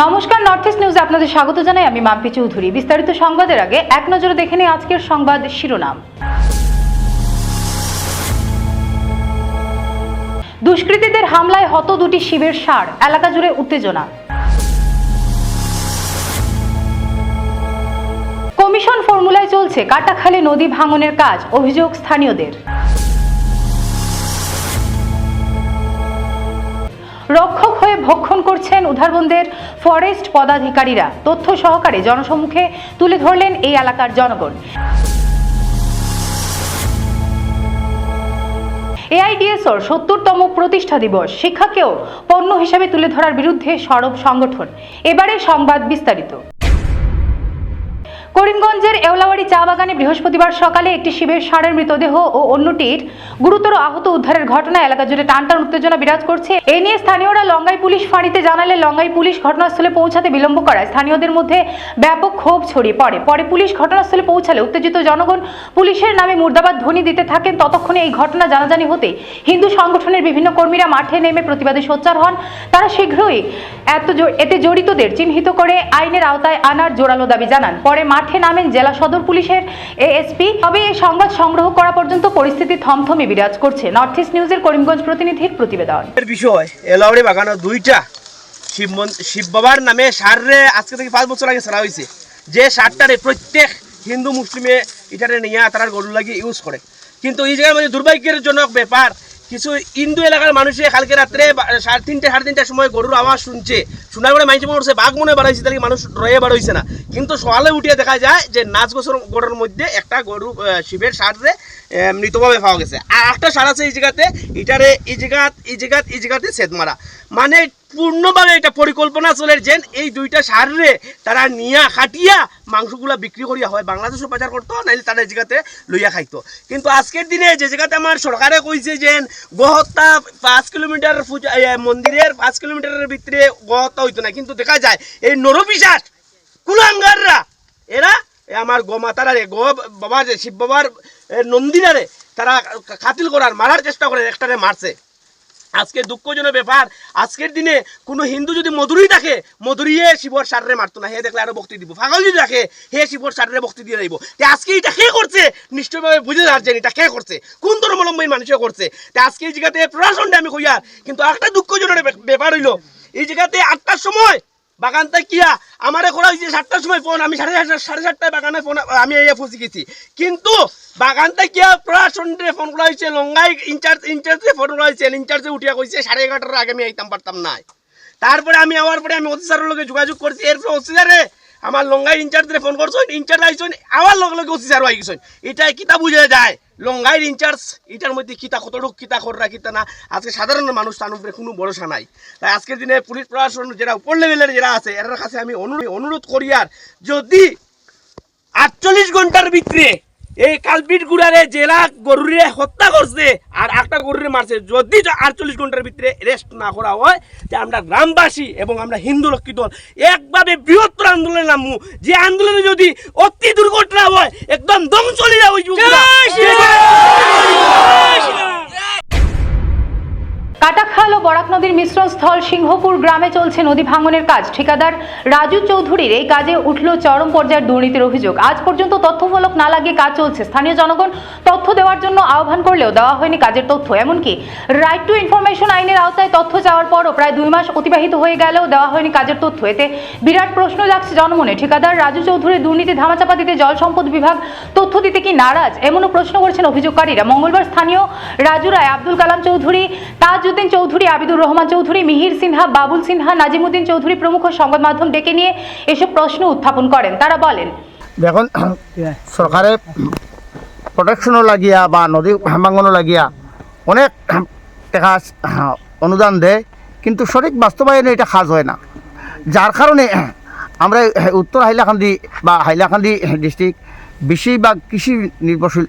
নমস্কার, north east নিউজে আপনাদের স্বাগত জানাই। আমি মাম্পি চৌধুরী। বিস্তারিত সংবাদের আগে এক নজরে দেখে নিই আজকের সংবাদ শিরোনাম। দুষ্কৃতীদের হামলায় হত দুটি শিবের ষাঁড়, এলাকা জুড়ে উত্তেজনা। কমিশন ফর্মুলায় চলছে কাটাখালী নদী ভাঙনের কাজ, অভিযোগ স্থানীয়দের। রক্ষক হয়ে ভক্ষণ করছেন উধারবন্দের ফরেস্ট পদাধিকারীরা, তথ্য সহকারে জনসম্মুখে তুলে ধরলেন এই এলাকার জনগণ। এআইডিএসওর ৭০তম প্রতিষ্ঠা দিবস, শিক্ষাকেও পণ্য হিসেবে তুলে ধরার বিরুদ্ধে সরব সংগঠন। এবারে সংবাদ বিস্তারিত। করিমগঞ্জের এওলাওয়াড়ি চা বাগানে বৃহস্পতিবার সকালে একটি শিবের ষাঁড়ের মৃতদেহ ও অন্যটির গুরুতর আহত উদ্ধারের ঘটনা এলাকা জুড়ে টানটান উত্তেজনা বিরাজ করছে। এ নিয়ে স্থানীয়রা লঙ্গাই পুলিশ ফাঁড়িতে জানালে লঙ্গাই পুলিশ ঘটনাস্থলে পৌঁছাতে বিলম্ব করায় স্থানীয়দের মধ্যে ব্যাপক ক্ষোভ ছড়িয়ে পড়ে। পরে পুলিশ ঘটনাস্থলে পৌঁছালে উত্তেজিত জনগণ পুলিশের নামে মুর্দাবাদ ধ্বনি দিতে থাকেন। ততক্ষণে এই ঘটনা জানাজানি হতে হিন্দু সংগঠনের বিভিন্ন কর্মীরা মাঠে নেমে প্রতিবাদে সোচ্চার হন। তারা শীঘ্রই এতে জড়িতদের চিহ্নিত করে আইনের আওতায় আনার জোরালো দাবি জানান। পরে মাঠে নামেন জেলা সদর পুলিশের এএসপি। তবে এই সংবাদ সংগ্রহ করা পর্যন্ত পরিস্থিতি থমথমে বিরাজ করছে। নর্থ ইস্ট নিউজের করিমগঞ্জ প্রতিনিধির প্রতিবেদন। বিষয় এলাওয়াড়ি বাগানো দুইটা শিব বাবার নামে ষাঁড়রে আজকে থেকে 5 বছর আগে ছাড়া হয়েছে। যে ষাঁড়টারে প্রত্যেক হিন্দু মুসলিমে এটারে নিয়ে তারা গরু লাগিয়ে ইউজ করে, কিন্তু এই জায়গার মধ্যে দুর্ভাগ্যজনক ব্যাপার, কিছু হিন্দু এলাকার মানুষে কালকে রাত্রে 3:30 সময় গরুর আওয়াজ শুনছে, শোনার পরে মানুষ মনে হচ্ছে বাঘ মনে বাড়াইছে, তাহলে মানুষ রয়ে বাড়াইছে না, কিন্তু সকালে উঠিয়ে দেখা যায় যে নাচ গোছর গরুর মধ্যে একটা গরু শিবের ষাঁড়রে মৃতভাবে পাওয়া গেছে। আর একটা ষাঁড় আছে এই জায়গাতে, এটারে এই জায়গাতে সেদ মারা। মানে পূর্ণভাবে এটা পরিকল্পনা চলে যে এই দুইটা ষাঁড়রে তারা নিয়া খাটিয়া মাংসগুলা বিক্রি করিয়া হয় বাংলাদেশও বাজার করতো, নাইলে তারা এই জায়গাতে লইয়া খাইতো। কিন্তু আজকের দিনে যে জায়গাতে আমার সরকারে কইছে যে গোহত্যা 5 কিলোমিটার মন্দিরের 5 কিলোমিটারের ভিতরে গোহত্যা হইতো না, কিন্তু দেখা যায় এই নরপিশাচ কুলাঙ্গাররা এরা আমার গোমাতারারে গো বাবার শিব বাবার নন্দিনারে তারা কাতিল করার মারার চেষ্টা করে, একটারে মারছে। আজকে দুঃখজনক ব্যাপার, আজকের দিনে কোনো হিন্দু যদি মধুরী থাকে, মধুরীয়ে শিবর ষাঁড়রে মারতো না, হে দেখলে আরো ভক্তি দিব। পাগল যদি থাকে হে শিবর ষাঁড়রে ভক্তি দিয়ে যাইব। আজকে এটা কে করছে নিশ্চয়ভাবে বুঝে যাচ্ছেন এটা কে করছে, কোন ধর্মাবলম্বী মানুষে করছে। আজকে এই জায়গাতে প্রশাসনটা আমি কইয়ার, কিন্তু একটা দুঃখজনক ব্যাপার হইল এই জায়গাতে 8টার সময় বাগানটা কিয়া আমারে করা হয়েছে 7টার সময় ফোন, আমি 7:30 বাগানে ফোন আমি এই পৌঁছে গেছি, কিন্তু বাগানটা কিয়া প্রশাসনে ফোন করা হয়েছে, লঙ্গাই ইনচার্জে ফোন করা হয়েছে, ইনচার্জে উঠিয়া কইছে 11:30টার আগে আমি আইতাম পারতাম না। তারপরে আমি আওয়ার পরে আমি অফিসারের লগে যোগাযোগ করছি, এরপরে অফিসারে আমার লঙ্গাই ইনচার্জে ফোন করছেন, ইনচার্জ আইছেন আবার লগে লগে অফিসারও আই গেছেন। এটা কিতা বুঝা যায় লঙ্গাইয়ের ইনচার্জ এটার মধ্যে কিতা কতটুক কিতা খররা কিতা না, আজকে সাধারণ মানুষ তার উপরে কোনো ভরসা নাই। তাই আজকের দিনে পুলিশ প্রশাসন যারা উপর লেভেলের যারা আছে এর কাছে আমি অনুরোধ করি, আর যদি 48 ঘন্টার ভিতরে এই কালপিট গুড়ারে জেলা গরুরে হত্যা করছে আর একটা গরুরে মারছে, যদি 48 ঘন্টার ভিতরে রেস্ট না করা হয়, যে আমরা গ্রামবাসী এবং আমরা হিন্দু লক্ষ্মী দল একভাবে বৃহত্তর আন্দোলনে নামবো। যে আন্দোলনে যদি অতি দুর্ঘটনা হয় একদম দম চলে যাবে। কাটাখাল ও বরাক নদীর মিশ্রণস্থল সিংহপুর গ্রামে চলছে নদী ভাঙনের কাজ। ঠিকাদার রাজু চৌধুরীর এই কাজে উঠল চরম পর্যায়ের দুর্নীতির অভিযোগ। আজ পর্যন্ত তথ্যফলক না লাগিয়ে কাজ চলছে। স্থানীয় জনগণ তথ্য দেওয়ার জন্য আহ্বান করলেও দেওয়া হয়নি কাজের তথ্য। এমনকি রাইট টু ইনফরমেশন আইনের আওতায় তথ্য চাওয়ার পরও প্রায় 2 মাস অতিবাহিত হয়ে গেলেও দেওয়া হয়নি কাজের তথ্য। এতে বিরাট প্রশ্ন জাগছে জনমনে। ঠিকাদার রাজু চৌধুরীর দুর্নীতি ধামাচাপা দিতে জল সম্পদ বিভাগ তথ্য দিতে কি নারাজ, এমনও প্রশ্ন করছেন অভিযোগকারীরা। মঙ্গলবার স্থানীয় রাজু রায়, আব্দুল কালাম চৌধুরী, তাজউদ্দিন চৌধুরী, আবিদুর রহমান চৌধুরী, মিহির সিনহা, বাবুল সিনহা, নাজিমুদ্দিন চৌধুরী প্রমুখ সংবাদ মাধ্যম ডেকে নিয়ে এসব প্রশ্ন উত্থাপন করেন। তারা বলেন, দেখুন সরকারের প্রোটেকশনও লাগিয়া বা নদী ভাঙনও লাগিয়া অনেক টাকা অনুদান দেয়, কিন্তু সঠিক বাস্তবায়নে এটা কাজ হয় না। যার কারণে আমরা উত্তর হাইলাকান্দি বা হাইলাকান্দি ডিস্ট্রিক্ট বেশিরভাগ কৃষি নির্ভরশীল,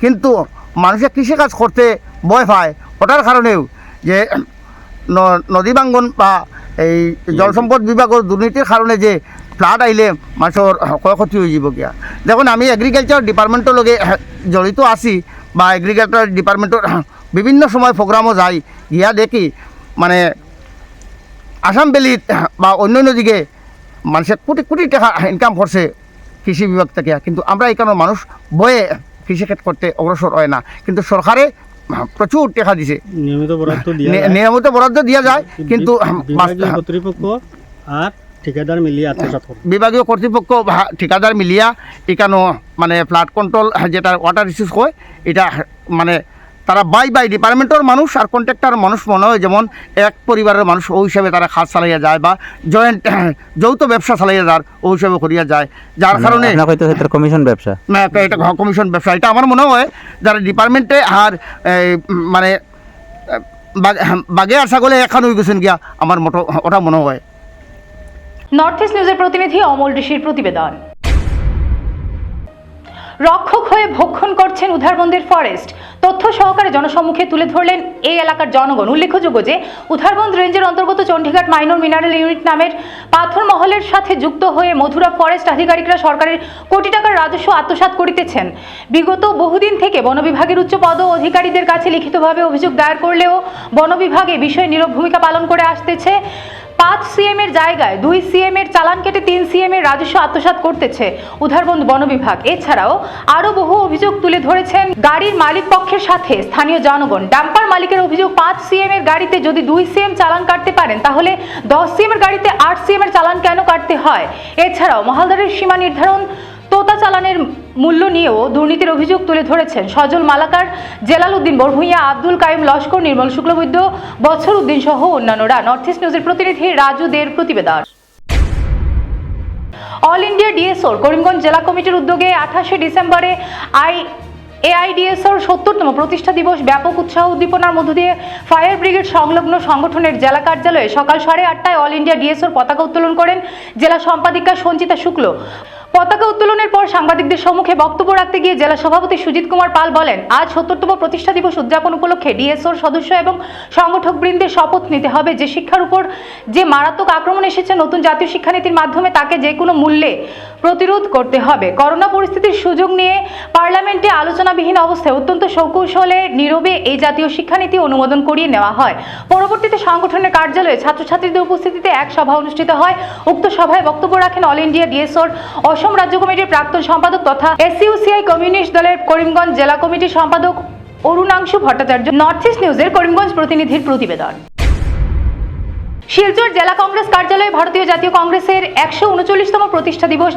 কিন্তু মানুষের কৃষিকাজ করতে ভয় পায়। ওটার কারণেও যে নদী ভাঙন বা এই জলসম্পদ বিভাগের দুর্নীতির কারণে যে ফ্লাড আইলে মানুষের ক্ষয়ক্ষতি হয়ে যাব গিয়া। দেখুন আমি এগ্রিকালচার ডিপার্টমেন্টের লগে জড়িত আছি বা এগ্রিকালচার ডিপার্টমেন্টের বিভিন্ন সময় প্রোগ্রামও যাই, গিয়া দেখি মানে আসাম ভ্যালিত বা অন্য অন্য দিকে মানুষের কোটি কোটি টাকা ইনকাম করছে কৃষি বিভাগ থেকে, কিন্তু আমরা এখানে মানুষ বয়ে কৃষিক্ষেত করতে অগ্রসর হয় না। কিন্তু সরকারে প্রচুর টাকা দিছে, নিয়মিত বরাদ্দ দিয়া নিয়মিত বরাদ্দ দিয়া যায়, কিন্তু বিভাগীয় কর্তৃপক্ষ আর ঠিকাদার মিলিয়ে আত্মসাৎ করে। বিভাগীয় কর্তৃপক্ষ বা ঠিকাদার মিলিয়া এখানো মানে ফ্লাড কন্ট্রোল যেটা ওয়াটার ইস্যুস হয় এটা মানে তারা বাই ডিপার্টমেন্টের মানুষ আর কন্ট্রাক্টর মানুষ মনে হয় যেমন এক পরিবারের মানুষ ওই হিসাবে তারা খাত চালাইয়া যায় বা জয়েন্ট যৌথ ব্যবসা চালাইয়া যার ওই হিসাবে করিয়া যায়, যার কারণে কমিশন ব্যবসা না এটা কমিশন ব্যবসা। এটা আমার মনে হয় যারা ডিপার্টমেন্টে আর মানে বাগে আর ছাগলে এখান হয়ে গেছেন গিয়া আমার মতো ওটা মনে হয়। নর্থ ইস্ট নিউজের প্রতিনিধি অমল ঋষির প্রতিবেদন। রক্ষক হয়ে ভক্ষণ করছেন উধারবন্দের ফরেস্ট, তথ্য সহকারে জনসম্মুখে তুলে ধরলেন এই এলাকার জনগণ। উল্লেখযোগ্য যে উধারবন্দ রেঞ্জের অন্তর্গত চণ্ডীঘাট মাইনর মিনারেল ইউনিট নামের পাথর মহলের সাথে যুক্ত হয়ে মথুরা ফরেস্ট আধিকারিকরা সরকারের কোটি টাকার রাজস্ব আত্মসাৎ করিতেছেন। বিগত বহুদিন থেকে বন বিভাগের উচ্চ পদ অধিকারীদের কাছে লিখিতভাবে অভিযোগ দায়ের করলেও বন বিভাগ এ বিষয়ে নীরব ভূমিকা পালন করে আসতেছে। 5 CM এর জায়গায় 2 CM এর চালান কেটে 3 CM এর রাজস্ব আত্মসাৎ করতেছে উধারবন্দ বন বিভাগ। এছাড়াও আরো বহু অভিযোগ তুলে ধরেছেন গাড়ির মালিক পক্ষের সাথে স্থানীয় জনগণ। ডাম্পার মালিকের অভিযোগ 5 CM এর গাড়িতে যদি 2 CM চালান কাটতে পারেন তাহলে 10 CM এর গাড়িতে 8 CM এর চালান কেন কাটতে হয়। এছাড়াও মহালদারের সীমা নির্ধারণ, তোতা চালানের মূল্য নিয়েও দুর্নীতির অভিযোগ তুলে ধরেছেন সজল মালাকার, জেলাল উদ্দিন বরভূঁইয়া, আব্দুল কাইম লস্কর, নির্মল শুক্লবৈদ্য, বৎসর উদ্দিন সহ অন্যান্যরা। নর্থ ইস্ট নিউজের প্রতিনিধি রাজু দের প্রতিবেদন। অল ইন্ডিয়া ডিএসওর করিমগঞ্জ জেলা কমিটির উদ্যোগে 28শে ডিসেম্বরে এআইডিএসওর 70তম প্রতিষ্ঠা দিবস ব্যাপক উৎসাহ উদ্দীপনার মধ্য দিয়ে ফায়ার ব্রিগেড সংলগ্ন সংগঠনের জেলা কার্যালয়ে সকাল 8:30টায় অল ইন্ডিয়া ডিএসওর পতাকা উত্তোলন করেন জেলা সম্পাদিকা সঞ্চিতা শুক্ল। পতাকা উত্তোলনের পর সাংবাদিকদের সম্মুখে বক্তব্য রাখতে গিয়ে জেলা সভাপতি সুজিত কুমার পাল বলেন, আজ 70তম প্রতিষ্ঠা দিবস উদযাপন উপলক্ষে ডিএসওর সদস্য এবং সংগঠক বৃন্দের শপথ নিতে হবে যে শিক্ষার উপর যে মারাত্মক আক্রমণ এসেছে নতুন জাতীয় শিক্ষানীতির মাধ্যমে তাকে যে কোনো মূল্যে প্রতিরোধ করতে হবে। করোনা পরিস্থিতির সুযোগ নিয়ে পার্লামেন্টে আলোচনাবিহীন অবস্থায় অত্যন্ত সকৌশলে নীরবে এই জাতীয় শিক্ষানীতি অনুমোদন করিয়ে নেওয়া হয়। পরবর্তীতে সংগঠনের কার্যালয়ে ছাত্রছাত্রীদের উপস্থিতিতে এক সভা অনুষ্ঠিত হয়। উক্ত সভায় বক্তব্য রাখেন অল ইন্ডিয়া ডিএসওর অসম রাজ্য কমিটির প্রাক্তন সম্পাদক তথা এসইউসিআই কমিউনিস্ট দলের করিমগঞ্জ জেলা কমিটির সম্পাদক অরুণাংশু ভট্টাচার্য। নর্থ ইস্ট নিউজের করিমগঞ্জ প্রতিনিধির প্রতিবেদন। শিলচর জেলা কংগ্রেস কার্যালয়ে ভারতীয় জাতীয় কংগ্রেসের 139তম প্রতিষ্ঠা দিবস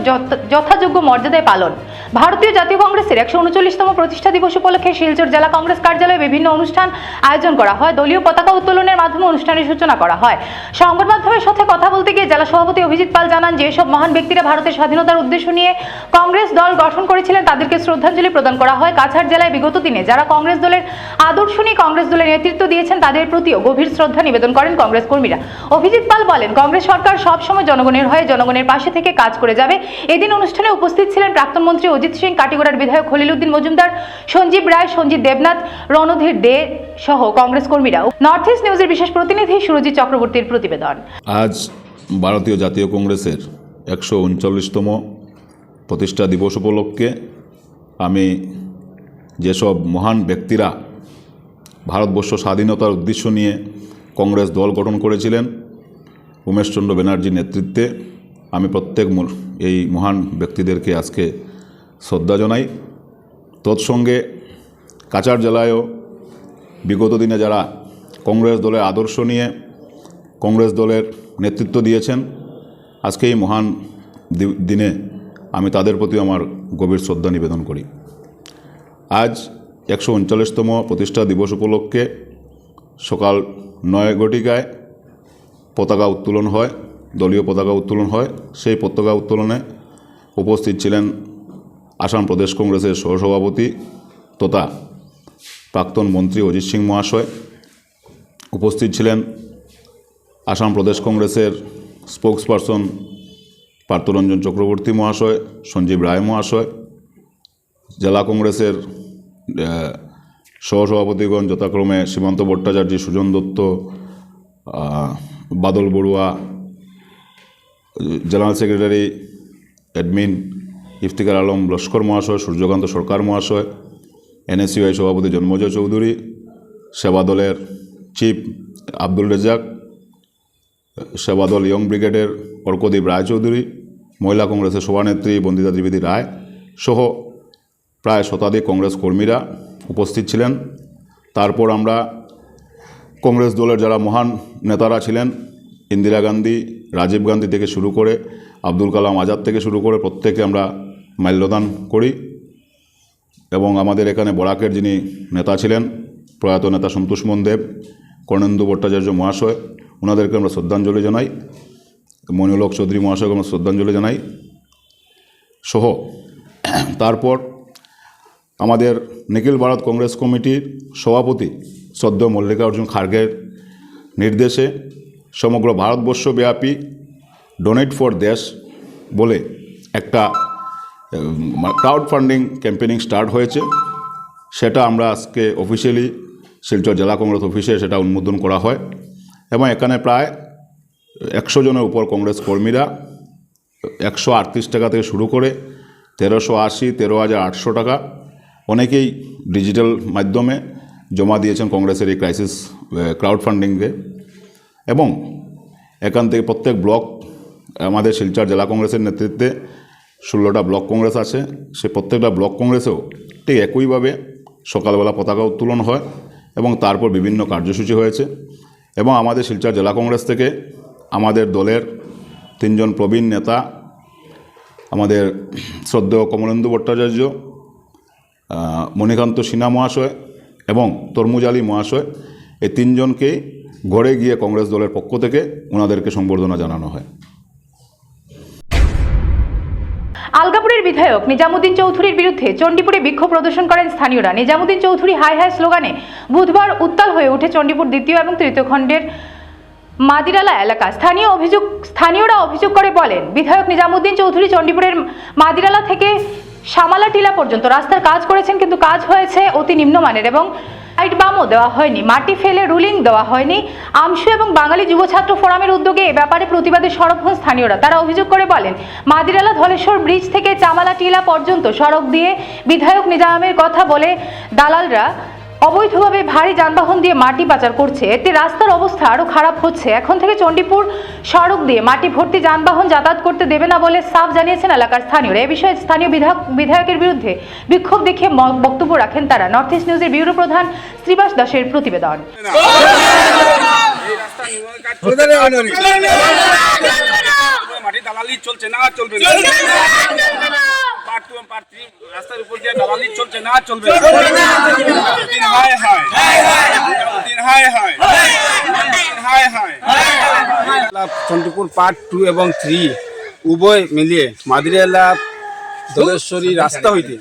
যথাযোগ্য মর্যাদায় পালন। ভারতীয় জাতীয় কংগ্রেসের 139তম প্রতিষ্ঠা দিবস উপলক্ষে শিলচর জেলা কংগ্রেস কার্যালয়ে বিভিন্ন অনুষ্ঠান আয়োজন করা হয়। দলীয় পতাকা উত্তোলনের মাধ্যমে অনুষ্ঠানের সূচনা করা হয়। সংবাদ মাধ্যমের সাথে কথা বলতে গিয়ে জেলা সভাপতি অভিজিৎ পাল জানান যে এসব মহান ব্যক্তিরা ভারতের স্বাধীনতার উদ্দেশ্য নিয়ে কংগ্রেস দল গঠন করেছিলেন তাদেরকে শ্রদ্ধাঞ্জলি প্রদান করা হয়। কাছাড় জেলায় বিগত দিনে যারা কংগ্রেস দলের আদর্শ নিয়ে কংগ্রেস দলের নেতৃত্ব দিয়েছেন তাদের প্রতিও গভীর শ্রদ্ধা নিবেদন করেন কংগ্রেস কর্মীরা। অভিজিৎ পাল বলেন, কংগ্রেস সরকার সব সময় জনগণের হয়ে জনগণের পাশে থেকে কাজ করে যাবে। এদিন অনুষ্ঠানে উপস্থিত ছিলেন প্রাক্তন মন্ত্রী অজিত সিং, কাটিগড়ার বিধায়ক খলিল উদ্দিন মজুমদার, সঞ্জীব রায়, সঞ্জিত দেবনাথ, রণধীর দে সহ কংগ্রেস কর্মীরা। নর্থ ইস্ট নিউজের বিশেষ প্রতিনিধি সুরজিৎ চক্রবর্তীর প্রতিবেদন। আজ ভারতীয় জাতীয় কংগ্রেসের 139তম প্রতিষ্ঠা দিবস উপলক্ষে আমি যেসব মহান ব্যক্তিরা ভারতবর্ষ স্বাধীনতার উদ্দেশ্য নিয়ে কংগ্রেস দল গঠন করেছিলেন উমেশচন্দ্র ব্যানার্জির নেতৃত্বে, আমি প্রত্যেক এই মহান ব্যক্তিদেরকে আজকে শ্রদ্ধা জানাই। তৎসঙ্গে কাছাড় জেলায়ও বিগত দিনে যারা কংগ্রেস দলের আদর্শ নিয়ে কংগ্রেস দলের নেতৃত্ব দিয়েছেন, আজকে এই মহান দিনে আমি তাদের প্রতি আমার গভীর শ্রদ্ধা নিবেদন করি। আজ 139তম প্রতিষ্ঠা দিবস উপলক্ষে সকাল 9 ঘটিকায় পতাকা উত্তোলন হয়, দলীয় পতাকা উত্তোলন হয়। সেই পতাকা উত্তোলনে উপস্থিত ছিলেন আসাম প্রদেশ কংগ্রেসের সহসভাপতি তথা প্রাক্তন মন্ত্রী অজিত সিং মহাশয়। উপস্থিত ছিলেন আসাম প্রদেশ কংগ্রেসের স্পোক্সপারসন পার্থরঞ্জন চক্রবর্তী মহাশয়, সঞ্জীব রায় মহাশয়, জেলা কংগ্রেসের সহসভাপতিগণ যথাক্রমে Simanta Bhattacharya, Sujan Datta, Badal Barua, general secretary admin Iftikhar Alam Laskar মহাশয়, সূর্যকান্ত সরকার মহাশয়, এনএসইউআই সভাপতি জন্মজয় চৌধুরী, সেবা দলের চিফ আব্দুল রেজাক, সেবাদল ইয়ং ব্রিগেডের অর্কদীপ রায়চৌধুরী, মহিলা কংগ্রেসের সভানেত্রী বন্দিতা ত্রিবেদী রায় সহ প্রায় শতাধিক কংগ্রেস কর্মীরা উপস্থিত ছিলেন। তারপর আমরা কংগ্রেস দলের যারা মহান নেতারা ছিলেন, ইন্দিরা গান্ধী, রাজীব গান্ধী থেকে শুরু করে আব্দুল কালাম আজাদ থেকে শুরু করে প্রত্যেকে আমরা মাল্যদান করি। এবং আমাদের এখানে বরাকের যিনি নেতা ছিলেন, প্রয়াত নেতা সন্তোষ মন দেব, কর্ণেন্দু ভট্টাচার্য মহাশয়, ওনাদেরকে আমরা শ্রদ্ধাঞ্জলি জানাই, মনিউলক চৌধুরী মহাশয়কে আমরা শ্রদ্ধাঞ্জলি জানাই সহ তারপর আমাদের নিখিল ভারত কংগ্রেস কমিটির সভাপতি শ্রদ্ধেয় মল্লিকার্জুন খার্গের নির্দেশে সমগ্র ভারতবর্ষব্যাপী ডোনেট ফর দেশ বলে একটা ক্রাউড ফান্ডিং ক্যাম্পেনিং স্টার্ট হয়েছে। সেটা আমরা আজকে অফিসিয়ালি শিলচর জেলা কংগ্রেস অফিসে সেটা উন্মোদন করা হয় এবং এখানে প্রায় 100 জনের উপর কংগ্রেস কর্মীরা 138 টাকা থেকে শুরু করে 1380, 13,800 টাকা অনেকেই ডিজিটাল মাধ্যমে জমা দিয়েছেন কংগ্রেসের এই ক্রাইসিস ক্রাউড ফান্ডিংয়ে। এবং এখান থেকে প্রত্যেক ব্লক, আমাদের শিলচর জেলা কংগ্রেসের নেতৃত্বে 16টা ব্লক কংগ্রেস আছে, সে প্রত্যেকটা ব্লক কংগ্রেসেও ঠিক একইভাবে সকালবেলা পতাকা উত্তোলন হয় এবং তারপর বিভিন্ন কার্যসূচি হয়েছে। এবং আমাদের শিলচর জেলা কংগ্রেস থেকে আমাদের দলের 3 জন প্রবীণ নেতা, আমাদের শ্রদ্ধেয় কমলেন্দু ভট্টাচার্য, মণিকান্ত সিনহা মহাশয় এবং তরমুজ আলী মহাশয়, এই 3 জনকেই ঘরে গিয়ে কংগ্রেস দলের পক্ষ থেকে ওনাদেরকে সম্বর্ধনা জানানো হয়। আলগাপুরের বিধায়ক নিজামুদ্দিন চৌধুরীর বিরুদ্ধে চণ্ডীপুরে বিক্ষোভ প্রদর্শন করেন স্থানীয়রা। নিজামুদ্দিন চৌধুরী হাই হাই স্লোগানে বুধবার উত্তাল হয়ে ওঠে চণ্ডীপুর 2য় এবং 3য় খণ্ডের মাদিরালা এলাকা। স্থানীয়রা অভিযোগ করে বলেন, বিধায়ক নিজামুদ্দিন চৌধুরী চণ্ডীপুরের মাদিরালা থেকে সামালা টিলা পর্যন্ত রাস্তার কাজ করেছেন, কিন্তু কাজ হয়েছে অতি নিম্নমানের এবং লাইট বামও দেওয়া হয়নি, মাটি ফেলে রুলিং দেওয়া হয়নি। আমশু এবং বাঙালি যুব ছাত্র ফোরামের উদ্যোগে এ ব্যাপারে প্রতিবাদে সরব হন স্থানীয়রা। তারা অভিযোগ করে বলেন, মাদিরালা ধলেশ্বর ব্রিজ থেকে চামালা টিলা পর্যন্ত সড়ক দিয়ে বিধায়ক নিজামের কথা বলে দালালরা অবৈধভাবে ভারী যানবাহন দিয়ে মাটি পাচার করছে। এতে রাস্তার অবস্থা আরও খারাপ হচ্ছে। এখন থেকে চণ্ডীপুর সড়ক দিয়ে মাটি ভর্তি যানবাহন যাতায়াত করতে দেবে না বলে সাফ জানিয়েছেন এলাকার স্থানীয়রা। এ বিষয়ে স্থানীয় বিধায়কের বিরুদ্ধে বিক্ষোভ দেখিয়ে বক্তব্য রাখেন তারা। নর্থ ইস্ট নিউজের ব্যুরো প্রধান শ্রীবাস দাসের প্রতিবেদন। মাটি দালালি চলছে না, চলবে না। পার্ট 2 এবং পার্ট 3 রাস্তার উপর দিয়ে দালালি চলছে না, চলবে না। দিন হায় হায়, দিন হায় হায়, দিন হায় হায়। চণ্ডীপুর পার্ট 2 এবং 3 উভয় মিলিয়ে মাদিরালা দলেশ্বরী রাস্তা হইতে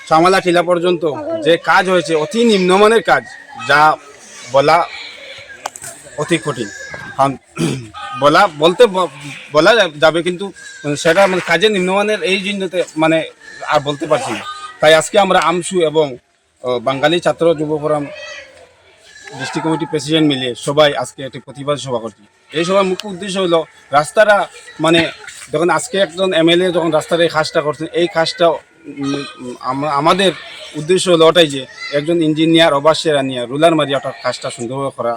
চামালা টিলা পর্যন্ত যে কাজ হয়েছে অতি নিম্নমানের কাজ, যা বলা অতি কঠিন। বলা যাবে, কিন্তু সেটা মানে কাজের নিম্নমানের এই জন্যতে মানে আর বলতে পারছি না। তাই আজকে আমরা আমশু এবং বাঙালি ছাত্র যুব ফোরাম ডিস্ট্রিক্ট কমিটি প্রেসিডেন্ট মিলে সবাই আজকে একটি প্রতিবাদ সভা করছি। এই সভার মুখ্য উদ্দেশ্য হলো রাস্তাটা মানে যখন আজকে একজন এমএলএ যখন রাস্তার এই কাজটা করছেন, এই কাজটা আমাদের উদ্দেশ্য হলো ওটাই যে একজন ইঞ্জিনিয়ার অবাসের আনিয়া রুলার মারিয়া ওটা কাজটা সুন্দরভাবে করা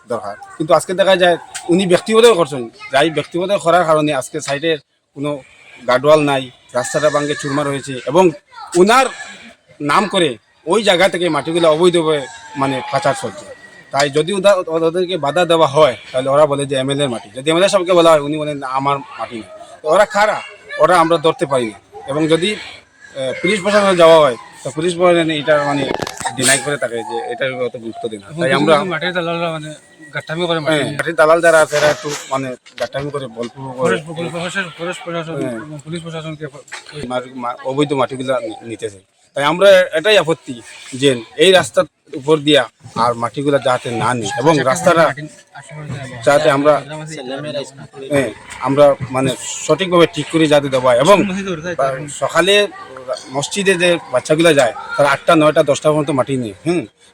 দরকার। কিন্তু আজকে দেখা যায় উনি ব্যক্তিগতভাবে করছেন, যাই ব্যক্তিগতভাবে করার কারণে আজকে সাইডের কোনো গার্ডওয়াল নাই, রাস্তাটা ভাঙে চুরমার হয়েছে এবং ওনার নাম করে ওই জায়গা থেকে মাটিগুলো অবৈধভাবে মানে পাচার চলছে। তাই যদি ওদেরকে বাধা দেওয়া হয় তাহলে ওরা বলে যে এমএলএর মাটি, যদি এমএলএ সবকে বলা হয় উনি বলেন আমার মাটি না, তো ওরা খারা, ওরা আমরা ধরতে পারি না। এবং যদি পুলিশ প্রশাসনে যাওয়া হয় তো পুলিশ প্রশাসনে এটা মানে ডিনাই করে থাকে যে এটার অত গুরুত্ব দিন। তাই আমরা মাটির দালালরা মানে গাট্টামি করে, মাটির দালাল যারা আছে এরা একটু মানে গাট্টামি করে বলপূর্বক পুলিশ প্রশাসনকে অবৈধ মাটিগুলা নিতেছে। তাই আমরা এটাই আপত্তি যে এই রাস্তার উপর দিয়া আর মাটিগুলা যাতে না নিই এবং রাস্তাটা যাতে আমরা মানে সঠিকভাবে ঠিক করে যাতে দেওয়া হয়। এবং সকালে মসজিদে যে বাচ্চাগুলো যায় তারা 8টা 9টা 10টা পর্যন্ত মাটি নিয়ে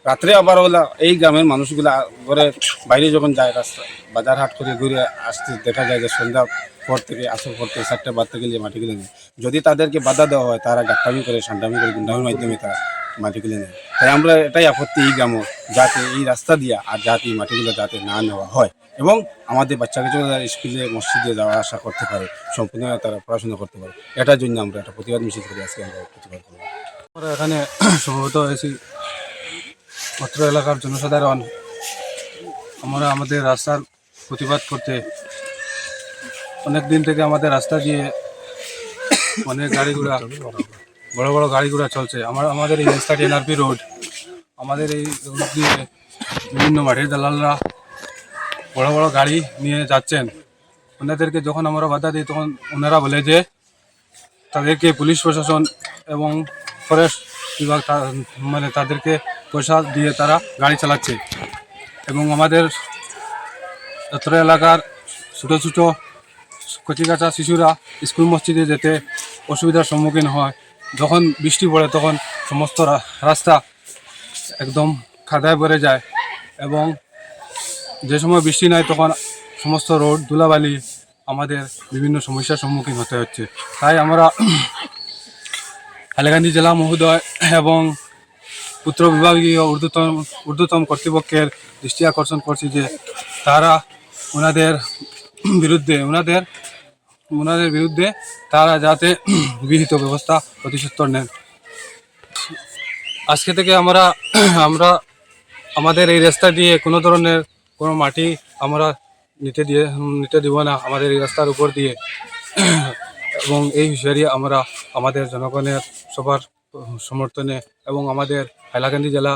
রাত্রে আবার ওলা এই গ্রামের মানুষগুলা ঘরে বাইরে যখন যায় রাস্তা বাজার হাট করে ঘুরে আসতে দেখা যায় যে সন্ধ্যা পর থেকে আসর পর থেকে 4টা বাজতে গেলে মাটিগুলো নেয়। যদি তাদেরকে বাধা দেওয়া হয় তারা গাট্টামি করে সান্ডামি করে গুন্ডামির মাধ্যমে তারা মাটিগুলো নেয়। তাই আমরা এটাই আপত্তি এই গ্রামে যাতে এই রাস্তা দিয়া আর যাতে এই মাটিগুলো যাতে না নেওয়া হয় এবং আমাদের বাচ্চাকে স্কুলে মসজিদে যাওয়া আসা করতে পারে, সম্পূর্ণ তারা পড়াশোনা করতে পারে, এটার জন্য আমরা একটা প্রতিবাদ মিছিল করি আজকে আমরা প্রতিবাদ করলাম। আমরা এখানে সমবেত হয়েছি অত্র এলাকার জনসাধারণ। আমরা আমাদের রাস্তার প্রতিবাদ করতে অনেক দিন থেকে আমাদের রাস্তা দিয়ে অনেক গাড়িগুড়া বড় বড় গাড়িগুড়া চলছে। আমাদের এই রাস্তাটি এনআরপি রোড, আমাদের এই রোড দিয়ে বিভিন্ন মাটির দালালরা বড় বড় গাড়ি নিয়ে যাচ্ছেন। ওনাদেরকে যখন আমরা বাধা দিই তখন ওনারা বলে যে তাদেরকে পুলিশ প্রশাসন এবং ফরেস্ট বিভাগ মানে তাদেরকে পয়সা দিয়ে তারা গাড়ি চালাচ্ছে এবং আমাদের অত্র এলাকার ছোটো ছোটো কচিকাচা শিশুরা স্কুল মসজিদে যেতে অসুবিধার সম্মুখীন হয়। যখন বৃষ্টি পড়ে তখন সমস্ত রাস্তা একদম খাদায় ভরে যায় এবং যে সময় বৃষ্টি নাই তখন সমস্ত রোড ধুলাবালি আমাদের বিভিন্ন সমস্যার সম্মুখীন হতে হচ্ছে। তাই আমরা হাইলাকান্দি জেলা মহোদয় এবং উত্তর বিভাগীয় ঊর্ধ্বতম কর্তৃপক্ষের দৃষ্টি আকর্ষণ করছি যে তারা ওনাদের বিরুদ্ধে তারা যাতে বিহিত ব্যবস্থা প্রতিসত্তর নেন। আজকে থেকে আমরা আমাদের এই রাস্তা দিয়ে কোনো ধরনের কোনো মাটি আমরা নিতে দিব না আমাদের এই রাস্তার উপর দিয়ে এবং এই হুঁশিয়ারি আমরা আমাদের জনগণের সবার সমর্থনে এবং আমাদের হাইলাকান্দি জেলা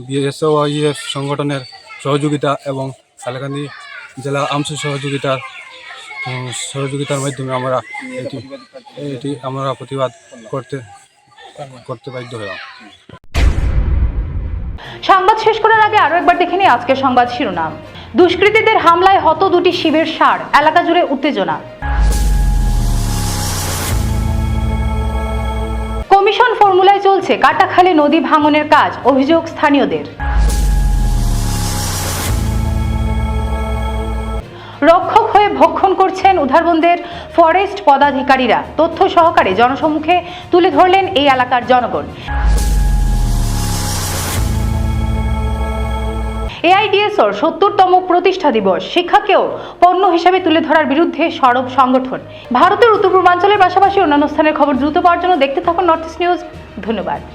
বিএসওআইএফ সংগঠনের সহযোগিতা এবং হাইলাকান্দি জেলা আমসু সহযোগিতার মাধ্যমে আমরা এটি আমরা প্রতিবাদ করতে বাধ্য হলাম। সংবাদ শেষ করার আগে আরো একবার দেখে নিই আজকের সংবাদ শিরোনাম। দুষ্কৃতীদের হামলায় হত 2টি শিবের ষাঁড়, এলাকা জুড়ে উত্তেজনা। কমিশন ফর্মুলায় চলছে কাটাখালী নদী ভাঙনের কাজ, অভিযোগ স্থানীয়দের। রক্ষক হয়ে ভক্ষণ করছেন উধারবন্দের ফরেস্ট পদাধিকারীরা, তথ্য সহকারে জনসম্মুখে তুলে ধরলেন এই এলাকার জনগণ। এআইডিএসওর ৭০তম প্রতিষ্ঠা দিবস, শিক্ষাকেও পণ্য হিসেবে তুলে ধরার বিরুদ্ধে সরব সংগঠন। ভারতের উত্তর পূর্বাঞ্চলের পাশাপাশি অন্যান্য স্থানের খবর দ্রুত পাওয়ার জন্য দেখতে থাকুন নর্থ ইস্ট নিউজ। ধন্যবাদ।